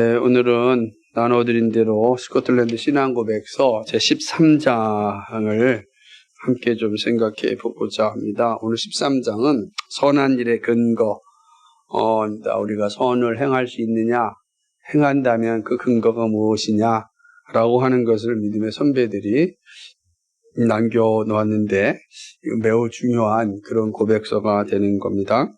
오늘은 나눠드린 대로 스코틀랜드 신앙고백서 제13장을 함께 좀 생각해 보고자 합니다. 오늘 13장은 선한 일의 근거, 우리가 선을 행할 수 있느냐, 행한다면 그 근거가 무엇이냐 라고 하는 것을 믿음의 선배들이 남겨놓았는데 매우 중요한 그런 고백서가 되는 겁니다.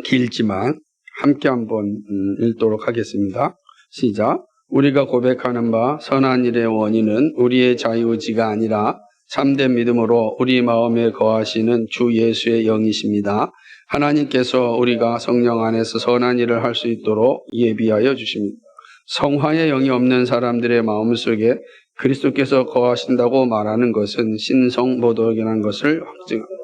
길지만 함께 한번 읽도록 하겠습니다. 시작. 우리가 고백하는 바 선한 일의 원인은 우리의 자유의지가 아니라 참된 믿음으로 우리 마음에 거하시는 주 예수의 영이십니다. 하나님께서 우리가 성령 안에서 선한 일을 할 수 있도록 예비하여 주십니다. 성화의 영이 없는 사람들의 마음속에 그리스도께서 거하신다고 말하는 것은 신성모독이라는 것을 확증합니다.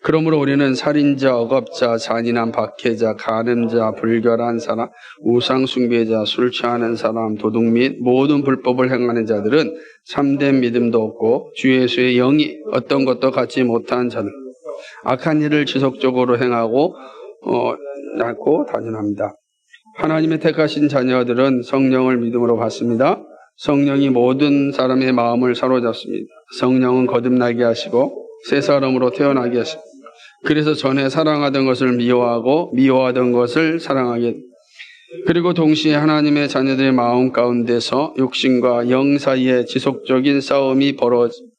그러므로 우리는 살인자, 억압자, 잔인한 박해자, 간음자, 불결한 사람, 우상숭배자, 술 취하는 사람, 도둑 및 모든 불법을 행하는 자들은 참된 믿음도 없고 주 예수의 영이 어떤 것도 갖지 못한 자들, 악한 일을 지속적으로 행하고 단연합니다. 하나님의 택하신 자녀들은 성령을 믿음으로 받습니다. 성령이 모든 사람의 마음을 사로잡습니다. 성령은 거듭나게 하시고 새 사람으로 태어나게 하십니다. 그래서 전에 사랑하던 것을 미워하고 미워하던 것을 사랑하게, 그리고 동시에 하나님의 자녀들의 마음 가운데서 육신과 영 사이에 지속적인 싸움이 벌어집니다.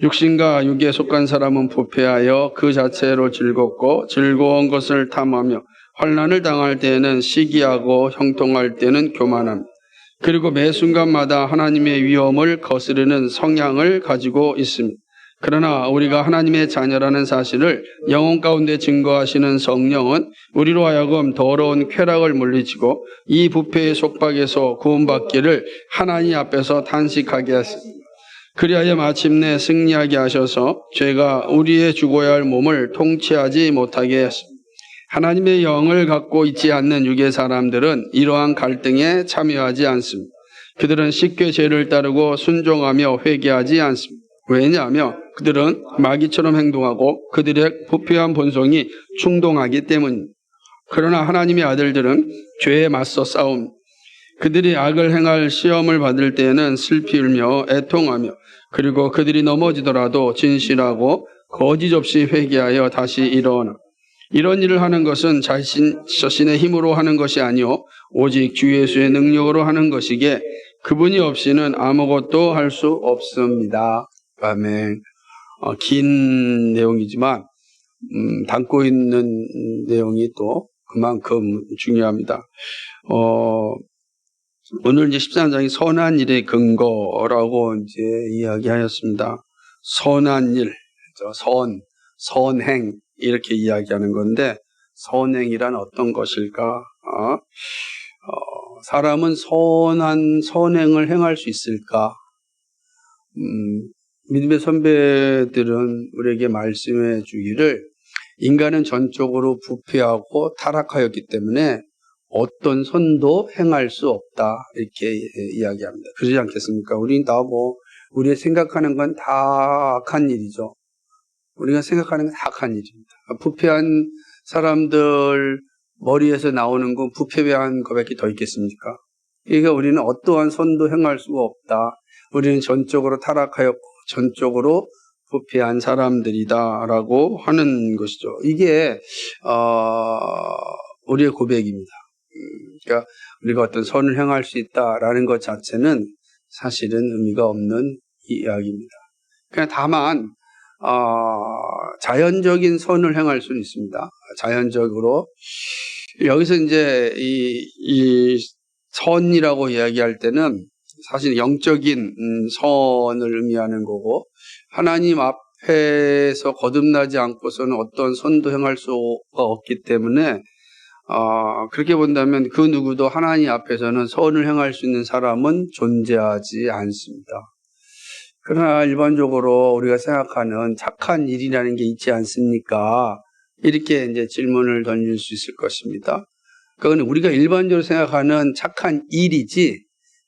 육신과 육에 속한 사람은 부패하여 그 자체로 즐겁고 즐거운 것을 탐하며 환난을 당할 때에는 시기하고 형통할 때는 교만합니다. 그리고 매 순간마다 하나님의 위엄을 거스르는 성향을 가지고 있습니다. 그러나 우리가 하나님의 자녀라는 사실을 영혼 가운데 증거하시는 성령은 우리로 하여금 더러운 쾌락을 물리치고 이 부패의 속박에서 구원받기를 하나님 앞에서 탄식하게 하십니다. 그리하여 마침내 승리하게 하셔서 죄가 우리의 죽어야 할 몸을 통치하지 못하게 하십니다. 하나님의 영을 갖고 있지 않는 육의 사람들은 이러한 갈등에 참여하지 않습니다. 그들은 쉽게 죄를 따르고 순종하며 회개하지 않습니다. 왜냐하면 그들은 마귀처럼 행동하고 그들의 부패한 본성이 충동하기 때문입니다. 그러나 하나님의 아들들은 죄에 맞서 싸웁니다. 그들이 악을 행할 시험을 받을 때에는 슬피 울며 애통하며, 그리고 그들이 넘어지더라도 진실하고 거짓 없이 회개하여 다시 일어나. 이런 일을 하는 것은 자신의 힘으로 하는 것이 아니요 오직 주 예수의 능력으로 하는 것이기에 그분이 없이는 아무것도 할 수 없습니다. 아멘. 긴 내용이지만 담고 있는 내용이 또 그만큼 중요합니다. 오늘 이제 13장이 선한 일의 근거라고 이제 이야기하였습니다. 선한 일, 선행 이렇게 이야기하는 건데, 선행이란 어떤 것일까? 사람은 선행을 행할 수 있을까? 믿음의 선배들은 우리에게 말씀해 주기를, 인간은 전적으로 부패하고 타락하였기 때문에 어떤 선도 행할 수 없다 이렇게 이야기합니다. 그러지 않겠습니까? 우리가 생각하는 건 다 악한 일이죠. 우리가 생각하는 건 다 악한 일입니다. 부패한 사람들 머리에서 나오는 건 부패한 것밖에 더 있겠습니까? 그러니까 우리는 어떠한 선도 행할 수가 없다. 우리는 전적으로 타락하였고 전적으로 부패한 사람들이다라고 하는 것이죠. 이게 우리의 고백입니다. 그러니까 우리가 어떤 선을 행할 수 있다라는 것 자체는 사실은 의미가 없는 이야기입니다. 그냥 다만 자연적인 선을 행할 수는 있습니다. 자연적으로 여기서 이제 이 선이라고 이야기할 때는 사실 영적인 선을 의미하는 거고, 하나님 앞에서 거듭나지 않고서는 어떤 선도 행할 수가 없기 때문에 그렇게 본다면 그 누구도 하나님 앞에서는 선을 행할 수 있는 사람은 존재하지 않습니다. 그러나 일반적으로 우리가 생각하는 착한 일이라는 게 있지 않습니까? 이렇게 이제 질문을 던질 수 있을 것입니다. 그건 우리가 일반적으로 생각하는 착한 일이지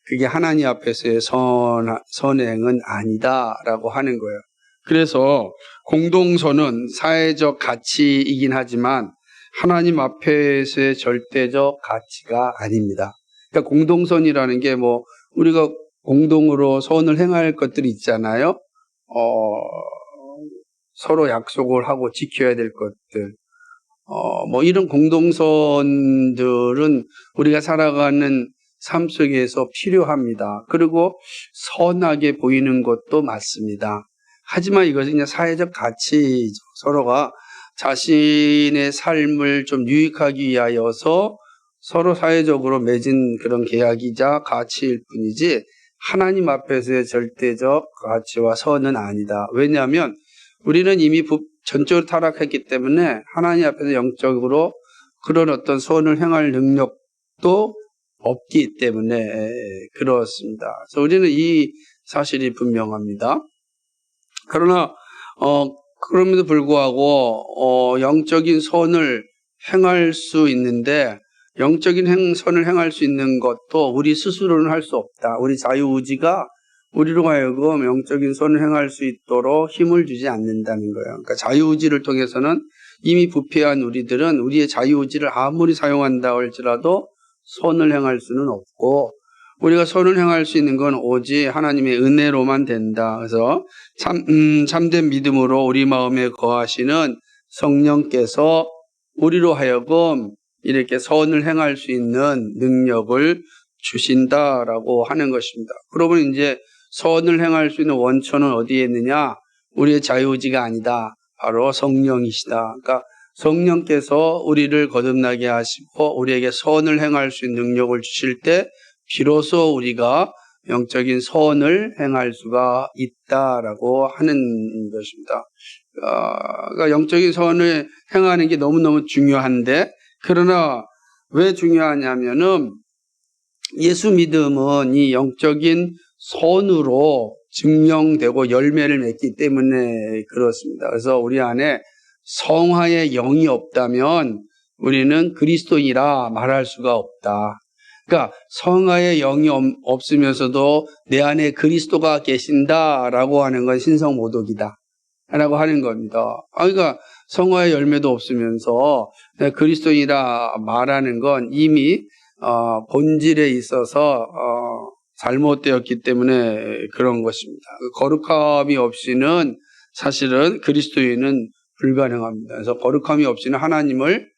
그게 하나님 앞에서의 선행은 아니다라고 하는 거예요. 그래서 공동선은 사회적 가치이긴 하지만 하나님 앞에서의 절대적 가치가 아닙니다. 그러니까 공동선이라는 게 뭐 우리가 공동으로 선을 행할 것들이 있잖아요. 서로 약속을 하고 지켜야 될 것들. 뭐 이런 공동선들은 우리가 살아가는 삶 속에서 필요합니다. 그리고 선하게 보이는 것도 맞습니다. 하지만 이것은 그냥 사회적 가치죠. 서로가 자신의 삶을 좀 유익하기 위하여서 서로 사회적으로 맺은 그런 계약이자 가치일 뿐이지 하나님 앞에서의 절대적 가치와 선은 아니다. 왜냐하면 우리는 이미 전적으로 타락했기 때문에 하나님 앞에서 영적으로 그런 어떤 선을 행할 능력도 없기 때문에 그렇습니다. 그래서 우리는 이 사실이 분명합니다. 그러나 그럼에도 불구하고 영적인 선을 행할 수 있는데 영적인 선을 행할 수 있는 것도 우리 스스로는 할 수 없다. 우리 자유의지가 우리로 하여금 영적인 선을 행할 수 있도록 힘을 주지 않는다는 거예요. 그러니까 자유의지를 통해서는 이미 부패한 우리들은 우리의 자유의지를 아무리 사용한다 할지라도 선을 행할 수는 없고 우리가 선을 행할 수 있는 건 오직 하나님의 은혜로만 된다. 그래서 참된 믿음으로 우리 마음에 거하시는 성령께서 우리로 하여금 이렇게 선을 행할 수 있는 능력을 주신다라고 하는 것입니다. 그러면 이제 선을 행할 수 있는 원천은 어디에 있느냐? 우리의 자유의지가 아니다. 바로 성령이시다. 그러니까 성령께서 우리를 거듭나게 하시고 우리에게 선을 행할 수 있는 능력을 주실 때 비로소 우리가 영적인 선을 행할 수가 있다라고 하는 것입니다. 그러니까 영적인 선을 행하는 게 너무너무 중요한데 그러나 왜 중요하냐면은 예수 믿음은 이 영적인 선으로 증명되고 열매를 맺기 때문에 그렇습니다. 그래서 우리 안에 성화의 영이 없다면 우리는 그리스도인이라 말할 수가 없다. 그러니까 성화의 영이 없으면서도 내 안에 그리스도가 계신다라고 하는 건 신성모독이다 라고 하는 겁니다. 그러니까 성화의 열매도 없으면서 그리스도인이라 말하는 건 이미 본질에 있어서 잘못되었기 때문에 그런 것입니다. 거룩함이 없이는 사실은 그리스도인은 불가능합니다. 그래서 거룩함이 없이는 하나님을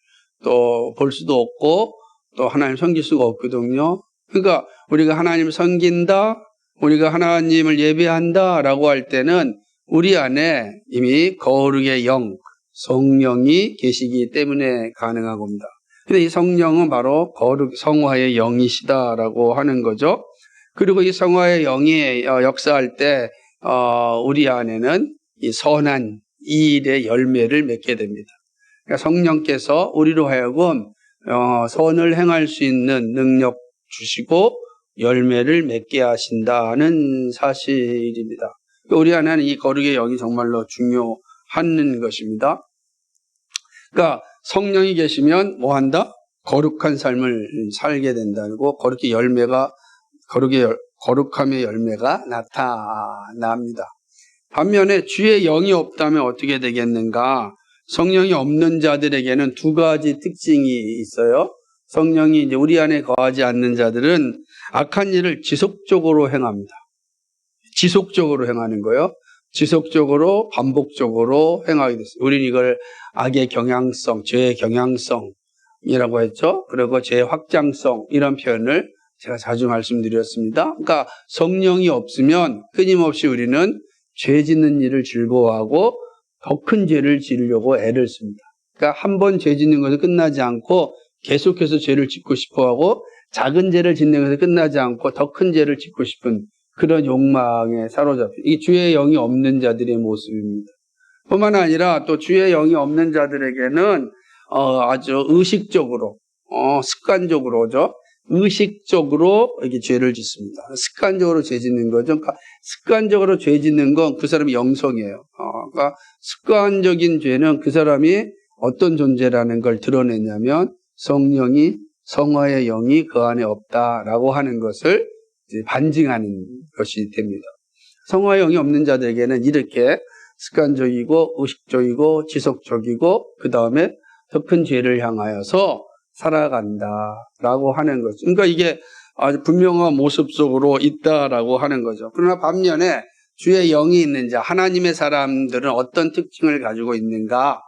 또 볼 수도 없고 또 하나님 섬길 수가 없거든요. 그러니까 우리가 하나님을 섬긴다, 우리가 하나님을 예배한다라고 할 때는 우리 안에 이미 거룩의 영, 성령이 계시기 때문에 가능한 겁니다. 근데 이 성령은 바로 거룩 성화의 영이시다라고 하는 거죠. 그리고 이 성화의 영이 역사할 때 우리 안에는 이 선한 이 일의 열매를 맺게 됩니다. 그러니까 성령께서 우리로 하여금 선을 행할 수 있는 능력 주시고 열매를 맺게 하신다는 사실입니다. 우리 안에는 이 거룩의 영이 정말로 중요한 것입니다. 그러니까 성령이 계시면 뭐 한다? 거룩한 삶을 살게 된다고 거룩함의 열매가 나타납니다. 반면에 주의 영이 없다면 어떻게 되겠는가? 성령이 없는 자들에게는 두 가지 특징이 있어요. 성령이 이제 우리 안에 거하지 않는 자들은 악한 일을 지속적으로 행합니다. 지속적으로 행하는 거예요. 지속적으로 반복적으로 행하게 됐어요. 우리는 이걸 악의 경향성, 죄의 경향성이라고 했죠. 그리고 죄의 확장성 이런 표현을 제가 자주 말씀드렸습니다. 그러니까 성령이 없으면 끊임없이 우리는 죄 짓는 일을 즐거워하고 더 큰 죄를 지으려고 애를 씁니다. 그러니까 한 번 죄 짓는 것에 끝나지 않고 계속해서 죄를 짓고 싶어하고 작은 죄를 짓는 것에 끝나지 않고 더 큰 죄를 짓고 싶은 그런 욕망에 사로잡혀. 이 주의 영이 없는 자들의 모습입니다. 뿐만 아니라 또 주의 영이 없는 자들에게는 아주 의식적으로, 습관적으로죠. 의식적으로 이렇게 죄를 짓습니다. 습관적으로 죄 짓는 거죠. 그러니까 습관적으로 죄 짓는 건 그 사람의 영성이에요. 그러니까 습관적인 죄는 그 사람이 어떤 존재라는 걸 드러내냐면 성화의 영이 그 안에 없다라고 하는 것을 이제 반증하는 것이 됩니다. 성화의 영이 없는 자들에게는 이렇게 습관적이고 의식적이고 지속적이고 그 다음에 더 큰 죄를 향하여서 살아간다라고 하는 거죠. 그러니까 이게 아주 분명한 모습 속으로 있다라고 하는 거죠. 그러나 반면에 주의 영이 있는 자, 하나님의 사람들은 어떤 특징을 가지고 있는가?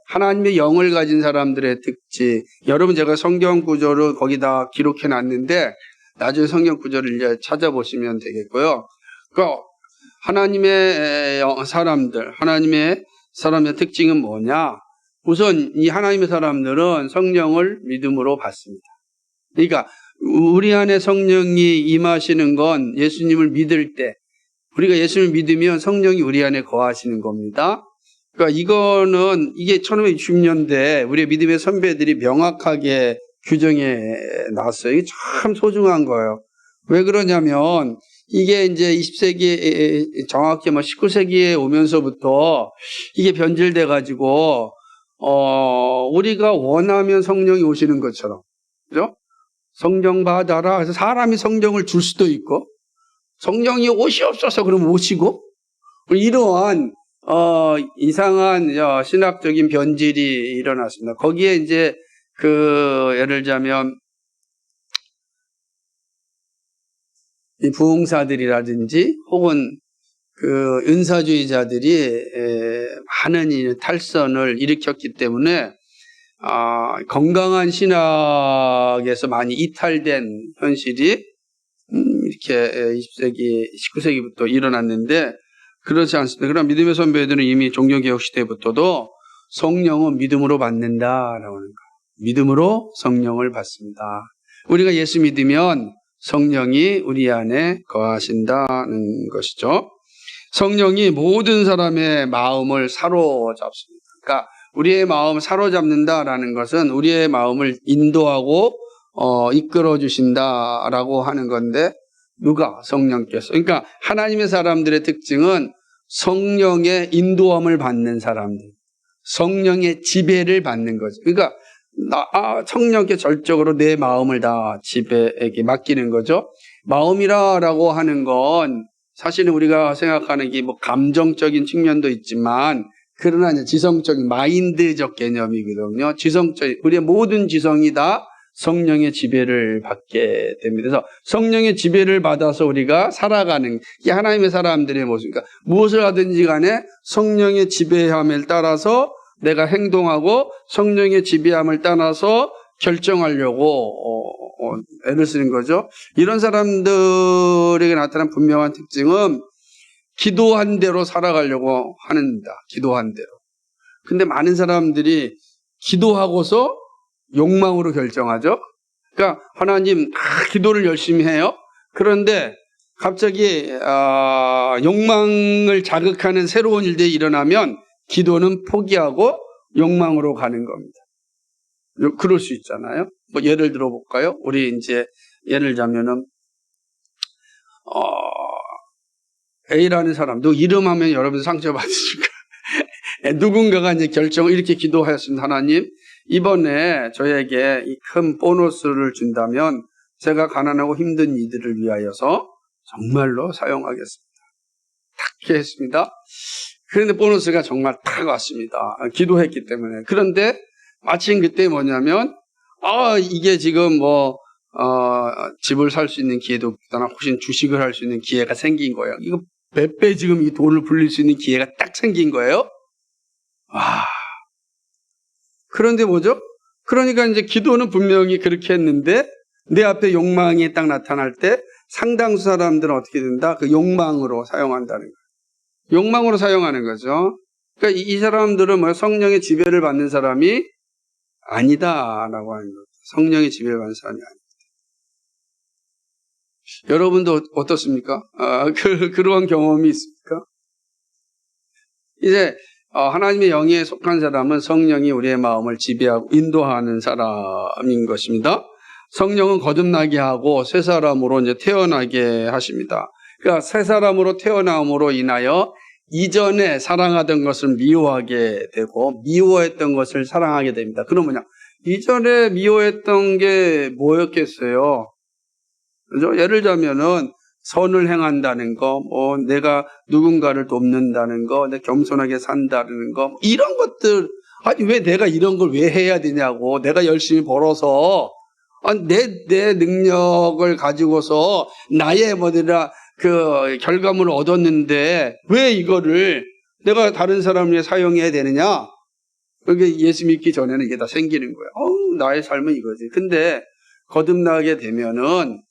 하나님의 영을 가진 사람들의 특징. 여러분 제가 성경 구절을 거기다 기록해 놨는데 나중에 성경 구절을 이제 찾아보시면 되겠고요. 그러니까 하나님의 사람들, 하나님의 사람의 특징은 뭐냐? 우선 이 하나님의 사람들은 성령을 믿음으로 받습니다. 그러니까 우리 안에 성령이 임하시는 건 예수님을 믿을 때, 우리가 예수님을 믿으면 성령이 우리 안에 거하시는 겁니다. 그러니까 이게 1960년대 우리의 믿음의 선배들이 명확하게 규정해 놨어요. 이게 참 소중한 거예요. 왜 그러냐면 이게 이제 20세기, 정확히 19세기에 오면서부터 이게 변질돼 가지고 우리가 원하면 성령이 오시는 것처럼, 그죠? 성령 받아라. 그래서 사람이 성령을 줄 수도 있고, 성령이 오시옵소서 그러면 오시고, 이러한 이상한 신학적인 변질이 일어났습니다. 거기에 이제 예를 들자면 이 부흥사들이라든지 혹은 은사주의자들이 많은 탈선을 일으켰기 때문에 건강한 신학에서 많이 이탈된 현실이 이렇게 20세기, 19세기부터 일어났는데 그렇지 않습니다. 그러나 믿음의 선배들은 이미 종교개혁 시대부터도 성령은 믿음으로 받는다라고 하는 거예요. 믿음으로 성령을 받습니다. 우리가 예수 믿으면 성령이 우리 안에 거하신다는 것이죠. 성령이 모든 사람의 마음을 사로잡습니다. 그러니까 우리의 마음을 사로잡는다라는 것은 우리의 마음을 인도하고 이끌어 주신다라고 하는 건데 누가? 성령께서. 그러니까 하나님의 사람들의 특징은 성령의 인도함을 받는 사람들, 성령의 지배를 받는 거죠. 그러니까 성령께 절적으로 내 마음을 다 지배에게 맡기는 거죠. 마음이라고 하는 건 사실은 우리가 생각하는 게 감정적인 측면도 있지만 그러나 이제 지성적인 마인드적 개념이거든요. 우리의 모든 지성이 다 성령의 지배를 받게 됩니다. 그래서 성령의 지배를 받아서 우리가 살아가는 게 하나님의 사람들의 모습이니까 무엇을 하든지 간에 성령의 지배함을 따라서 내가 행동하고 성령의 지배함을 따라서 결정하려고 애를 쓰는 거죠. 이런 사람들에게 나타난 분명한 특징은 기도한 대로 살아가려고 합니다. 기도한 대로. 근데 많은 사람들이 기도하고서 욕망으로 결정하죠. 그러니까 하나님 기도를 열심히 해요. 그런데 갑자기 욕망을 자극하는 새로운 일들이 일어나면 기도는 포기하고 욕망으로 가는 겁니다. 그럴 수 있잖아요. 예를 들어 볼까요? 우리 이제 예를 들자면은 A라는 사람도 이름하면 여러분 상처받으니까 누군가가 이제 결정을 이렇게 기도하였습니다. 하나님, 이번에 저에게 이 큰 보너스를 준다면 제가 가난하고 힘든 이들을 위하여서 정말로 사용하겠습니다. 탁 했습니다. 그런데 보너스가 정말 탁 왔습니다. 기도했기 때문에. 그런데 마침 그때 뭐냐면 이게 지금 집을 살 수 있는 기회도 없거나 혹시 주식을 할 수 있는 기회가 생긴 거예요. 이거 몇 배 지금 이 돈을 불릴 수 있는 기회가 딱 생긴 거예요. 그런데 뭐죠? 그러니까 이제 기도는 분명히 그렇게 했는데 내 앞에 욕망이 딱 나타날 때 상당수 사람들은 어떻게 된다? 그 욕망으로 사용한다는 거예요. 욕망으로 사용하는 거죠. 그러니까 이 사람들은 성령의 지배를 받는 사람이 아니다라고 하는 거예요. 성령의 지배를 받는 사람이 아니다. 여러분도 어떻습니까? 그러한 경험이 있습니까? 이제 하나님의 영에 속한 사람은 성령이 우리의 마음을 지배하고 인도하는 사람인 것입니다. 성령은 거듭나게 하고 새 사람으로 이제 태어나게 하십니다. 그러니까 새 사람으로 태어남으로 인하여 이전에 사랑하던 것을 미워하게 되고 미워했던 것을 사랑하게 됩니다. 그럼 뭐냐? 이전에 미워했던 게 뭐였겠어요? 그죠? 예를 들자면은 선을 행한다는 거, 내가 누군가를 돕는다는 거, 내 겸손하게 산다는 거, 이런 것들, 아니, 왜 내가 이런 걸 왜 해야 되냐고. 내가 열심히 벌어서, 내 능력을 가지고서 나의 결과물을 얻었는데, 왜 이거를 내가 다른 사람을 위해 사용해야 되느냐? 그게 예수 믿기 전에는 이게 다 생기는 거예요. 나의 삶은 이거지. 근데 거듭나게 되면은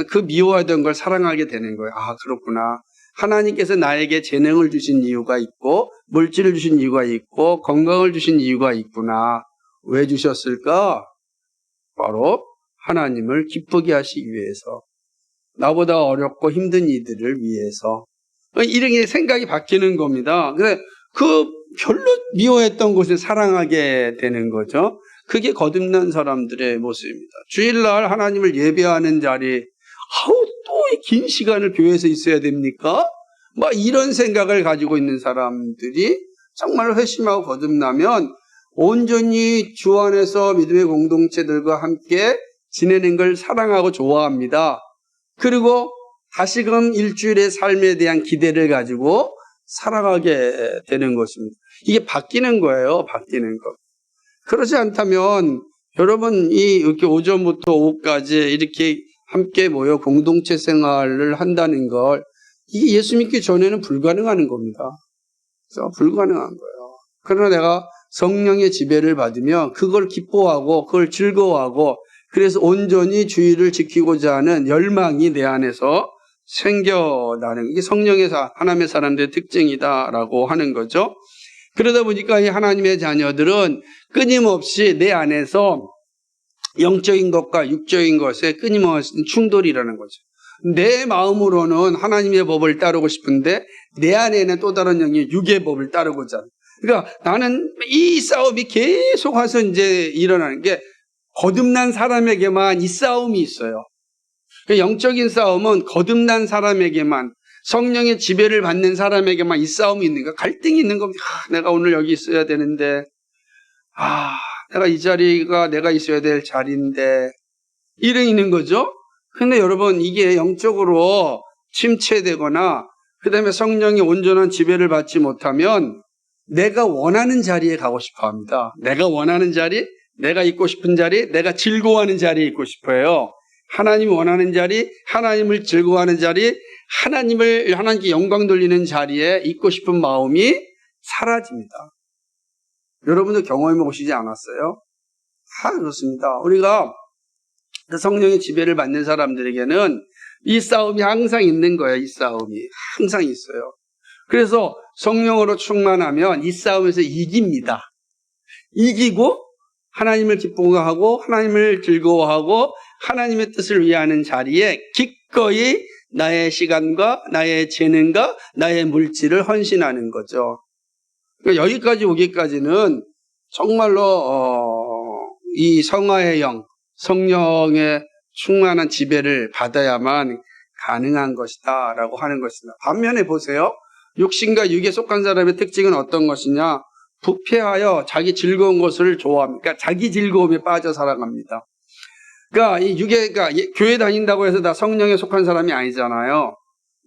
그 미워하던 걸 사랑하게 되는 거예요. 아, 그렇구나. 하나님께서 나에게 재능을 주신 이유가 있고, 물질을 주신 이유가 있고, 건강을 주신 이유가 있구나. 왜 주셨을까? 바로 하나님을 기쁘게 하시기 위해서. 나보다 어렵고 힘든 이들을 위해서. 이런 게 생각이 바뀌는 겁니다. 근데 별로 미워했던 곳을 사랑하게 되는 거죠. 그게 거듭난 사람들의 모습입니다. 주일날 하나님을 예배하는 자리, 또 긴 시간을 교회에서 있어야 됩니까? 이런 생각을 가지고 있는 사람들이 정말 회심하고 거듭나면 온전히 주 안에서 믿음의 공동체들과 함께 지내는 걸 사랑하고 좋아합니다. 그리고 다시금 일주일의 삶에 대한 기대를 가지고 살아가게 되는 것입니다. 이게 바뀌는 거예요. 바뀌는 것. 그렇지 않다면 여러분 이렇게 오전부터 오후까지 이렇게 함께 모여 공동체 생활을 한다는 걸 이게 예수 믿기 전에는 불가능한 겁니다. 그래서 불가능한 거예요. 그러나 내가 성령의 지배를 받으며 그걸 기뻐하고 그걸 즐거워하고 그래서 온전히 주의를 지키고자 하는 열망이 내 안에서 생겨나는 이게 성령의 하나님의 사람들의 특징이다라고 하는 거죠. 그러다 보니까 이 하나님의 자녀들은 끊임없이 내 안에서 영적인 것과 육적인 것에 끊임없는 충돌이라는 거죠. 내 마음으로는 하나님의 법을 따르고 싶은데 내 안에는 또 다른 영이 육의 법을 따르고자 하는. 그러니까 나는 이 싸움이 계속 와서 이제 일어나는 게 거듭난 사람에게만 이 싸움이 있어요. 영적인 싸움은 거듭난 사람에게만 성령의 지배를 받는 사람에게만 이 싸움이 있는 거야. 갈등이 있는 겁니다. 내가 오늘 여기 있어야 되는데 내가 이 자리가 내가 있어야 될 자리인데 이런 있는 거죠. 근데 여러분 이게 영적으로 침체되거나 그다음에 성령의 온전한 지배를 받지 못하면 내가 원하는 자리에 가고 싶어 합니다. 내가 원하는 자리, 내가 있고 싶은 자리, 내가 즐거워하는 자리에 있고 싶어요. 하나님이 원하는 자리, 하나님을 즐거워하는 자리, 하나님께 영광 돌리는 자리에 있고 싶은 마음이 사라집니다. 여러분도 경험해 보시지 않았어요? 그렇습니다. 우리가 성령의 지배를 받는 사람들에게는 이 싸움이 항상 있는 거예요. 이 싸움이 항상 있어요. 그래서 성령으로 충만하면 이 싸움에서 이깁니다. 이기고 하나님을 기뻐하고 하나님을 즐거워하고 하나님의 뜻을 위하는 자리에 기꺼이 나의 시간과 나의 재능과 나의 물질을 헌신하는 거죠. 그러니까 여기까지 오기까지는 정말로 이 성화의 영, 성령의 충만한 지배를 받아야만 가능한 것이다 라고 하는 것입니다. 반면에 보세요. 육신과 육에 속한 사람의 특징은 어떤 것이냐? 부패하여 자기 즐거운 것을 좋아합니다. 그러니까 자기 즐거움에 빠져 살아갑니다. 그러니까 이 교회 다닌다고 해서 다 성령에 속한 사람이 아니잖아요.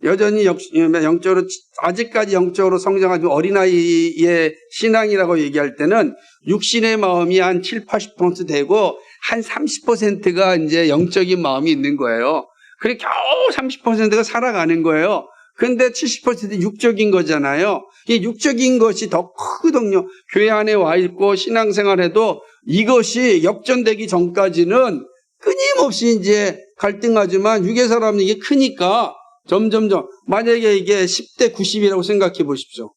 여전히 영적으로 아직까지 영적으로 성장하지 어린아이의 신앙이라고 얘기할 때는 육신의 마음이 한 70-80% 되고 한 30%가 이제 영적인 마음이 있는 거예요. 그래 겨우 30%가 살아가는 거예요. 근데 70% 육적인 거잖아요. 이 육적인 것이 더 크거든요. 교회 안에 와 있고 신앙생활해도 이것이 역전되기 전까지는 끊임없이 이제 갈등하지만 육의 사람은 이게 크니까 점점점 만약에 이게 10대 90이라고 생각해 보십시오.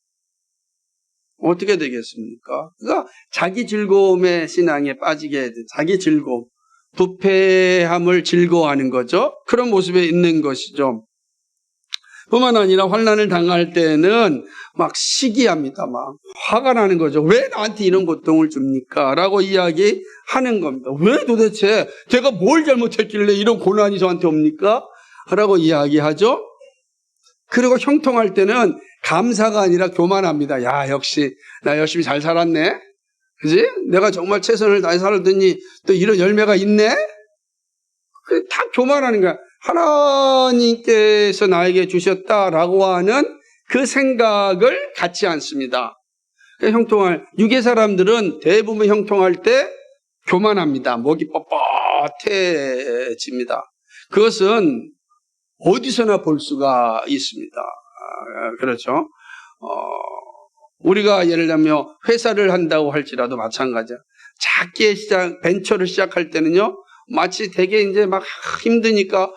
어떻게 되겠습니까? 그러니까 자기 즐거움의 신앙에 빠지게 돼. 자기 즐거움, 부패함을 즐거워하는 거죠. 그런 모습에 있는 것이죠. 뿐만 아니라 환난을 당할 때는 막 시기합니다. 막 화가 나는 거죠. 왜 나한테 이런 고통을 줍니까? 라고 이야기하는 겁니다. 왜 도대체 제가 뭘 잘못했길래 이런 고난이 저한테 옵니까? 라고 이야기하죠. 그리고 형통할 때는 감사가 아니라 교만합니다. 야, 역시 나 열심히 잘 살았네. 그지? 내가 정말 최선을 다해 살았더니 또 이런 열매가 있네? 다 교만하는 거야. 하나님께서 나에게 주셨다라고 하는 그 생각을 갖지 않습니다. 유괴 사람들은 대부분 형통할 때 교만합니다. 목이 뻣뻣해집니다. 그것은 어디서나 볼 수가 있습니다. 그렇죠. 우리가 예를 들면 회사를 한다고 할지라도 마찬가지야. 작게 벤처를 시작할 때는요, 마치 되게 이제 막 힘드니까,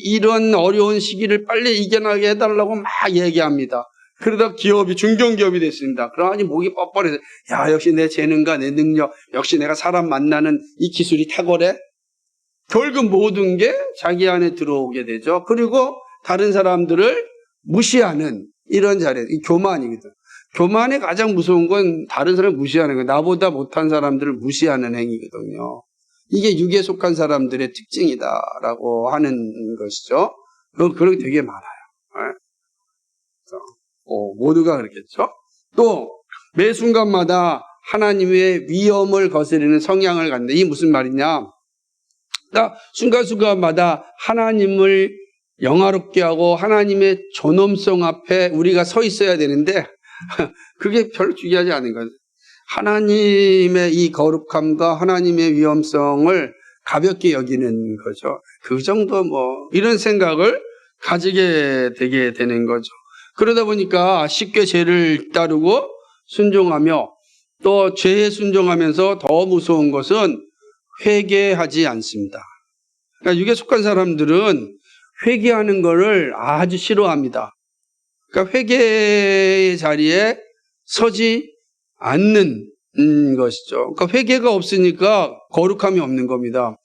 이런 어려운 시기를 빨리 이겨나게 해달라고 막 얘기합니다. 그러다 기업이 중견기업이 됐습니다. 그러니 목이 뻣뻣해서, 야, 역시 내 재능과 내 능력, 역시 내가 사람 만나는 이 기술이 탁월해? 결국 모든 게 자기 안에 들어오게 되죠. 그리고 다른 사람들을 무시하는 이런 자리, 이 교만이거든. 교만의 가장 무서운 건 다른 사람을 무시하는 거예요. 나보다 못한 사람들을 무시하는 행위거든요. 이게 육에 속한 사람들의 특징이다라고 하는 것이죠. 그런 게 되게 많아요. 모두가 그렇겠죠. 또 매 순간마다 하나님의 위엄을 거스르는 성향을 갖는다. 이게 무슨 말이냐? 그러니까 순간순간마다 하나님을 영화롭게 하고 하나님의 존엄성 앞에 우리가 서 있어야 되는데 그게 별로 중요하지 않은 거죠. 하나님의 이 거룩함과 하나님의 위엄성을 가볍게 여기는 거죠. 그 정도 이런 생각을 가지게 되게 되는 거죠. 그러다 보니까 쉽게 죄를 따르고 순종하며 또 죄에 순종하면서 더 무서운 것은 회개하지 않습니다. 그러니까 육에 속한 사람들은 회개하는 것을 아주 싫어합니다. 그러니까 회개의 자리에 서지 않는 것이죠. 그러니까 회개가 없으니까 거룩함이 없는 겁니다.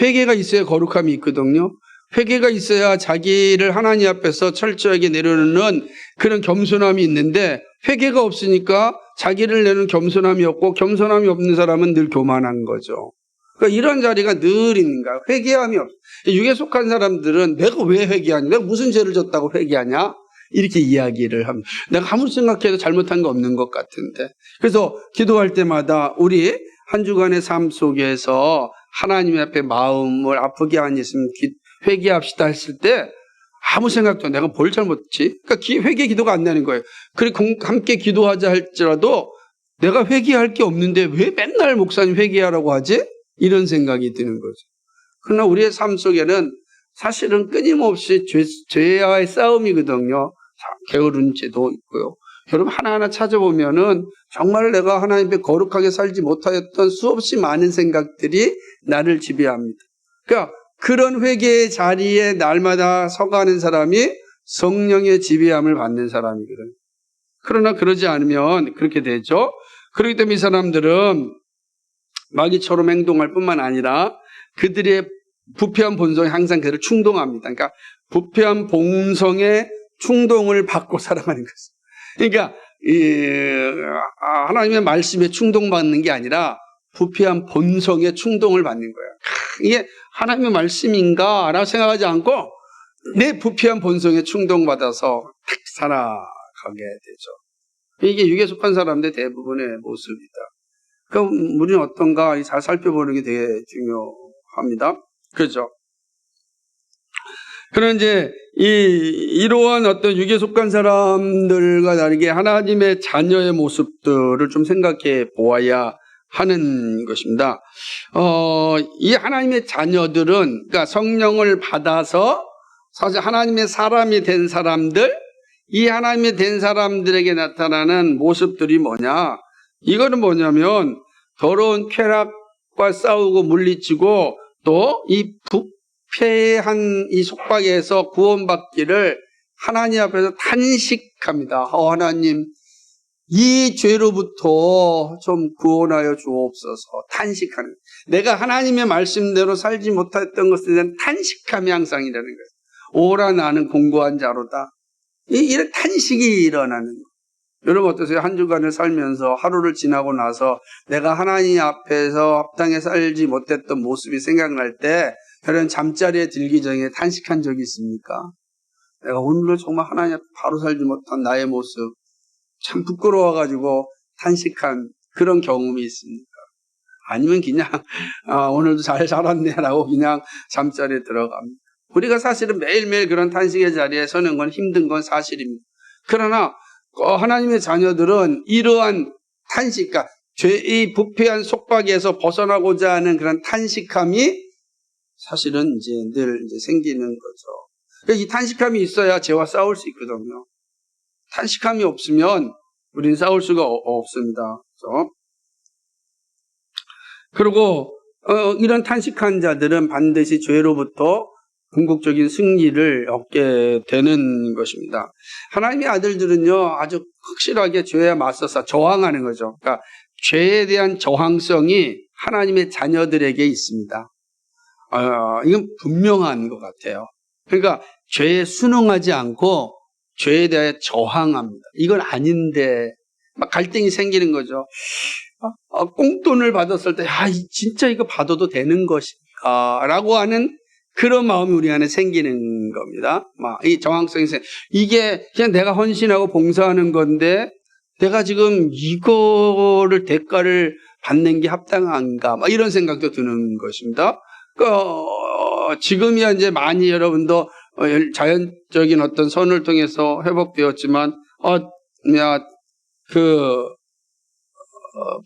회개가 있어야 거룩함이 있거든요. 회개가 있어야 자기를 하나님 앞에서 철저하게 내려놓는 그런 겸손함이 있는데 회개가 없으니까 자기를 내는 겸손함이 없고 겸손함이 없는 사람은 늘 교만한 거죠. 그러니까 이런 자리가 늘 있는 거야. 회개함이 없어. 육에 속한 사람들은 내가 왜 회개하냐? 내가 무슨 죄를 졌다고 회개하냐? 이렇게 이야기를 합니다. 내가 아무리 생각해도 잘못한 거 없는 것 같은데. 그래서 기도할 때마다 우리 한 주간의 삶 속에서 하나님 앞에 마음을 아프게 한 있으면 회개합시다 했을 때 아무 생각도 내가 뭘 잘못했지? 그러니까 회개 기도가 안 나는 거예요. 그리고 함께 기도하자 할지라도 내가 회개할 게 없는데 왜 맨날 목사님 회개하라고 하지? 이런 생각이 드는 거죠. 그러나 우리의 삶 속에는 사실은 끊임없이 죄와의 싸움이거든요. 게으른 죄도 있고요. 여러분 하나하나 찾아보면은 정말 내가 하나님 앞에 거룩하게 살지 못하였던 수없이 많은 생각들이 나를 지배합니다. 그러니까 그런 회개의 자리에 날마다 서가는 사람이 성령의 지배함을 받는 사람이거든요. 그러나 그러지 않으면 그렇게 되죠. 그렇기 때문에 이 사람들은 마귀처럼 행동할 뿐만 아니라 그들의 부패한 본성에 항상 그들을 충동합니다. 그러니까 부패한 본성의 충동을 받고 살아가는 것이죠. 그러니까 하나님의 말씀에 충동받는 게 아니라 부패한 본성의 충동을 받는 거예요. 이게 하나님의 말씀인가 라고 생각하지 않고 내 부패한 본성에 충동받아서 탁 살아가게 되죠. 이게 육에 속한 사람들의 대부분의 모습이다. 그럼 우리는 어떤가 잘 살펴보는 게 되게 중요합니다. 그렇죠? 그런 이제 이러한 어떤 육에 속한 사람들과 다르게 하나님의 자녀의 모습들을 좀 생각해 보아야 하는 것입니다. 이 하나님의 자녀들은 그러니까 성령을 받아서 사실 하나님의 사람이 된 사람들, 이 하나님이 된 사람들에게 나타나는 모습들이 뭐냐? 이거는 뭐냐면 더러운 쾌락과 싸우고 물리치고 또 이 부패한 이 속박에서 구원받기를 하나님 앞에서 탄식합니다. 하나님, 이 죄로부터 좀 구원하여 주옵소서. 탄식하는. 내가 하나님의 말씀대로 살지 못했던 것에 대한 탄식함이 항상 일어나는 거예요. 오라 나는 공고한 자로다. 이런 탄식이 일어나는 거예요. 여러분 어떠세요? 한 주간을 살면서 하루를 지나고 나서 내가 하나님 앞에서 합당해 살지 못했던 모습이 생각날 때 여러분 잠자리에 들기 전에 탄식한 적이 있습니까? 내가 오늘도 정말 하나님 앞에 바로 살지 못한 나의 모습 참 부끄러워가지고 탄식한 그런 경험이 있습니까? 아니면 그냥 오늘도 잘 살았네라고 그냥 잠자리에 들어갑니다. 우리가 사실은 매일매일 그런 탄식의 자리에 서는 건 힘든 건 사실입니다. 그러나 하나님의 자녀들은 이러한 탄식, 그러니까 죄의 부패한 속박에서 벗어나고자 하는 그런 탄식함이 사실은 이제 늘 이제 생기는 거죠. 그러니까 이 탄식함이 있어야 죄와 싸울 수 있거든요. 탄식함이 없으면 우리는 싸울 수가 없습니다. 그렇죠? 그리고 이런 탄식한 자들은 반드시 죄로부터 궁극적인 승리를 얻게 되는 것입니다. 하나님의 아들들은요, 아주 확실하게 죄에 맞서서 저항하는 거죠. 그러니까 죄에 대한 저항성이 하나님의 자녀들에게 있습니다. 이건 분명한 것 같아요. 그러니까 죄에 순응하지 않고 죄에 대해 저항합니다. 이건 아닌데 막 갈등이 생기는 거죠. 꽁돈을 받았을 때 진짜 이거 받아도 되는 것인가 라고 하는 그런 마음이 우리 안에 생기는 겁니다. 이 저항성이 이게 그냥 내가 헌신하고 봉사하는 건데 내가 지금 이거를 대가를 받는 게 합당한가 이런 생각도 드는 것입니다. 지금이야 이제 많이 여러분도 자연적인 어떤 선을 통해서 회복되었지만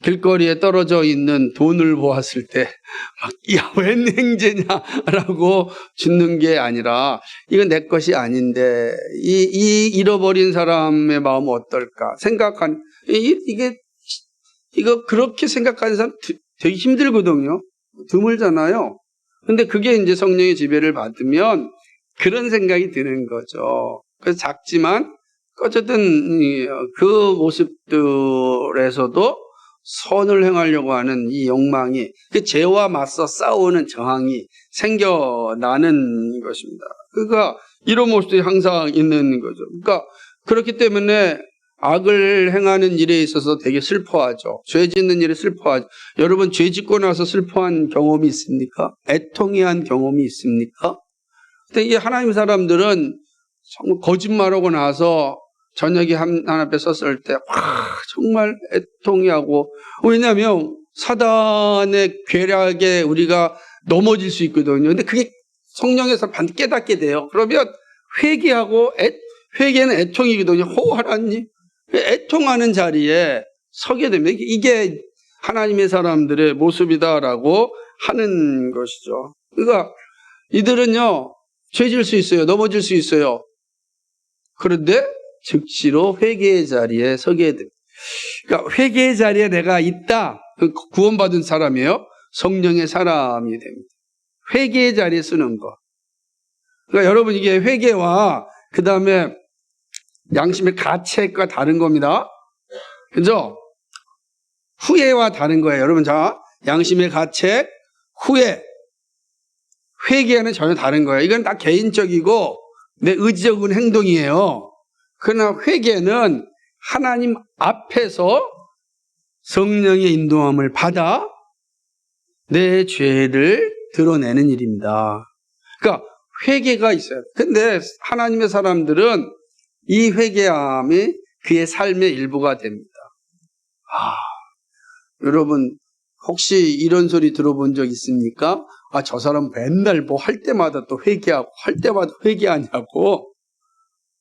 길거리에 떨어져 있는 돈을 보았을 때 야, 웬 행제냐라고 짓는 게 아니라 이건 내 것이 아닌데 이 잃어버린 사람의 마음은 어떨까 생각한 이거 그렇게 생각하는 사람 되게 힘들거든요. 드물잖아요. 근데 그게 이제 성령의 지배를 받으면 그런 생각이 드는 거죠. 그래서 작지만 어쨌든 그 모습들에서도 선을 행하려고 하는 이 욕망이, 그 죄와 맞서 싸우는 저항이 생겨나는 것입니다. 그러니까 이런 모습들이 항상 있는 거죠. 그러니까 그렇기 때문에 악을 행하는 일에 있어서 되게 슬퍼하죠. 죄 짓는 일에 슬퍼하죠. 여러분 죄 짓고 나서 슬퍼한 경험이 있습니까? 애통해한 경험이 있습니까? 근데 이 하나님 사람들은 정말 거짓말하고 나서 저녁에 하나님 앞에 섰을 때 정말 애통해하고, 왜냐하면 사단의 괴락에 우리가 넘어질 수 있거든요. 근데 그게 성령에서 반드시 깨닫게 돼요. 그러면 회개하고 회개는 애통이거든요. 하나님, 애통하는 자리에 서게 됩니다. 이게 하나님의 사람들의 모습이다라고 하는 것이죠. 그러니까 이들은요, 죄질 수 있어요. 넘어질 수 있어요. 그런데 즉시로 회개의 자리에 서게 됩니다. 그러니까 회개의 자리에 내가 있다. 구원받은 사람이에요. 성령의 사람이 됩니다. 회개의 자리에 쓰는 거. 그러니까 여러분 이게 회개와 그 다음에 양심의 가책과 다른 겁니다. 그죠? 후회와 다른 거예요. 여러분 자, 양심의 가책, 후회. 회개와는 전혀 다른 거예요. 이건 다 개인적이고 내 의지적인 행동이에요. 그러나 회개는 하나님 앞에서 성령의 인도함을 받아 내 죄를 드러내는 일입니다. 그러니까 회개가 있어요. 근데 하나님의 사람들은 이 회개함이 그의 삶의 일부가 됩니다. 여러분 혹시 이런 소리 들어본 적 있습니까? 저 사람 맨날 뭐 할 때마다 또 회개하고 할 때마다 회개하냐고.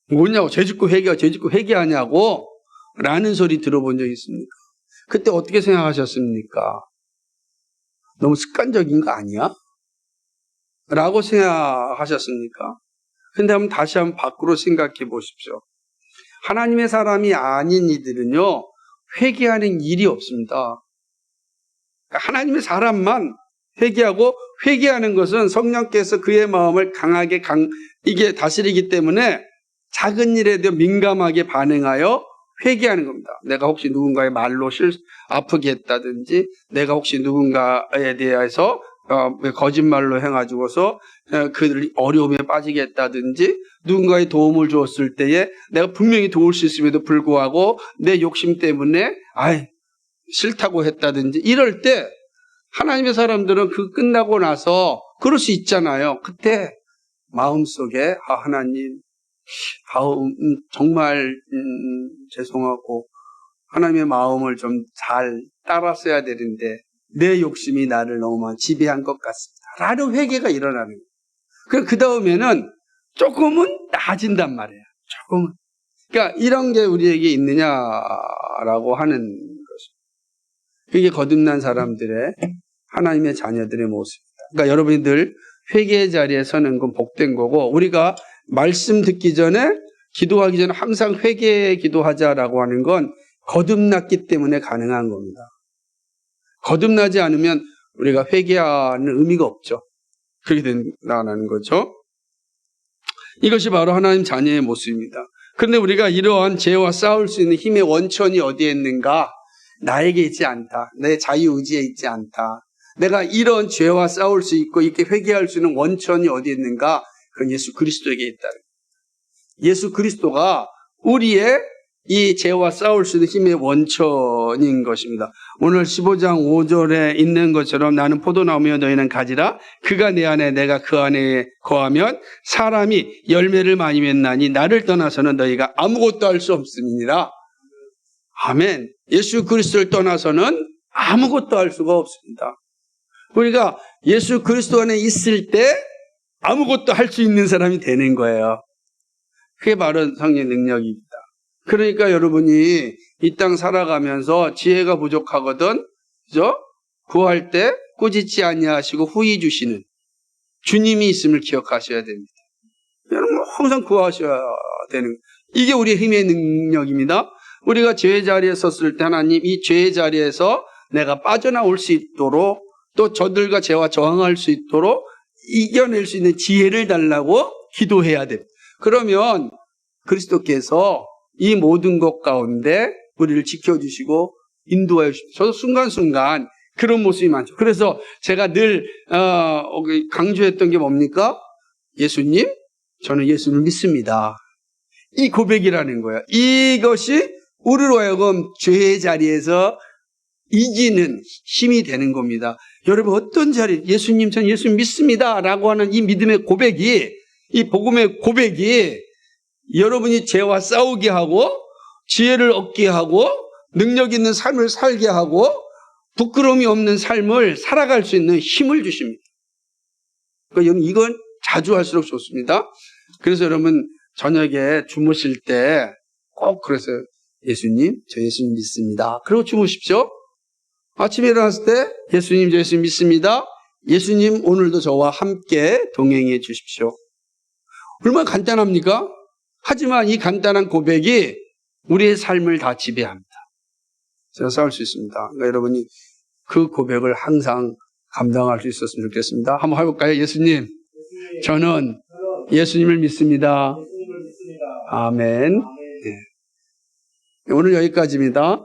뭐냐고, 죄 짓고 회개하냐고 라는 소리 들어본 적 있습니까? 그때 어떻게 생각하셨습니까? 너무 습관적인 거 아니야? 라고 생각하셨습니까? 근데 다시 한번 밖으로 생각해 보십시오. 하나님의 사람이 아닌 이들은요, 회개하는 일이 없습니다. 그러니까 하나님의 사람만 회개하고, 회개하는 것은 성령께서 그의 마음을 강하게 이게 다스리기 때문에 작은 일에 대해 민감하게 반응하여 회개하는 겁니다. 내가 혹시 누군가의 말로 아프게 했다든지, 내가 혹시 누군가에 대해서 거짓말로 해가지고서 그들이 어려움에 빠지게 했다든지, 누군가의 도움을 주었을 때에 내가 분명히 도울 수 있음에도 불구하고 내 욕심 때문에 싫다고 했다든지, 이럴 때 하나님의 사람들은 그 끝나고 나서 그럴 수 있잖아요. 그때 마음속에 하나님 정말 죄송하고 하나님의 마음을 좀 잘 따랐어야 되는데 내 욕심이 나를 너무 많이 지배한 것 같습니다 라는 회개가 일어나는 거예요. 그 다음에는 조금은 나아진단 말이에요. 조금은. 그러니까 이런 게 우리에게 있느냐라고 하는 것입니다. 그게 거듭난 사람들의 하나님의 자녀들의 모습입니다. 그러니까 여러분이 늘 회개의 자리에 서는 건 복된 거고, 우리가 말씀 듣기 전에 기도하기 전에 항상 회개 기도하자라고 하는 건 거듭났기 때문에 가능한 겁니다. 거듭나지 않으면 우리가 회개하는 의미가 없죠. 그렇게 된다는 거죠. 이것이 바로 하나님 자녀의 모습입니다. 그런데 우리가 이러한 죄와 싸울 수 있는 힘의 원천이 어디에 있는가? 나에게 있지 않다. 내 자유의지에 있지 않다. 내가 이런 죄와 싸울 수 있고 이렇게 회개할 수 있는 원천이 어디에 있는가? 그건 예수 그리스도에게 있다. 예수 그리스도가 우리의 이 죄와 싸울 수 있는 힘의 원천인 것입니다. 오늘 15장 5절에 있는 것처럼 나는 포도나무여 너희는 가지라. 그가 내 안에 내가 그 안에 거하면 사람이 열매를 많이 맺나니 나를 떠나서는 너희가 아무것도 할 수 없음이니라. 아멘. 예수 그리스도를 떠나서는 아무것도 할 수가 없습니다. 우리가 예수 그리스도 안에 있을 때 아무것도 할 수 있는 사람이 되는 거예요. 그게 바로 성령의 능력입니다. 그러니까 여러분이 이 땅 살아가면서 지혜가 부족하거든, 그죠? 구할 때 꾸짖지 아니하시고 후히 주시는 주님이 있음을 기억하셔야 됩니다. 여러분 항상 구하셔야 되는, 이게 우리의 힘의 능력입니다. 우리가 죄의 자리에 섰을 때 하나님 이 죄의 자리에서 내가 빠져나올 수 있도록, 또 저들과 죄와 저항할 수 있도록 이겨낼 수 있는 지혜를 달라고 기도해야 됩니다. 그러면 그리스도께서 이 모든 것 가운데 우리를 지켜주시고 인도해 주십니다. 저도 순간순간 그런 모습이 많죠. 그래서 제가 늘 강조했던 게 뭡니까? 예수님, 저는 예수를 믿습니다. 이 고백이라는 거예요. 이것이 우리로 하여금 죄의 자리에서 이기는 힘이 되는 겁니다. 여러분 어떤 자리, 예수님, 저는 예수 믿습니다 라고 하는 이 믿음의 고백이, 이 복음의 고백이 여러분이 죄와 싸우게 하고 지혜를 얻게 하고 능력 있는 삶을 살게 하고 부끄러움이 없는 삶을 살아갈 수 있는 힘을 주십니다. 그러니까 여러분 이건 자주 할수록 좋습니다. 그래서 여러분 저녁에 주무실 때 꼭 그러세요. 예수님, 저 예수님 믿습니다. 그리고 주무십시오. 아침에 일어났을 때 예수님, 저 예수님 믿습니다. 예수님 오늘도 저와 함께 동행해 주십시오. 얼마나 간단합니까? 하지만 이 간단한 고백이 우리의 삶을 다 지배합니다. 제가 싸울 수 있습니다. 그러니까 여러분이 그 고백을 항상 감당할 수 있었으면 좋겠습니다. 한번 해볼까요? 예수님, 저는 예수님을 믿습니다. 아멘. 네. 오늘 여기까지입니다.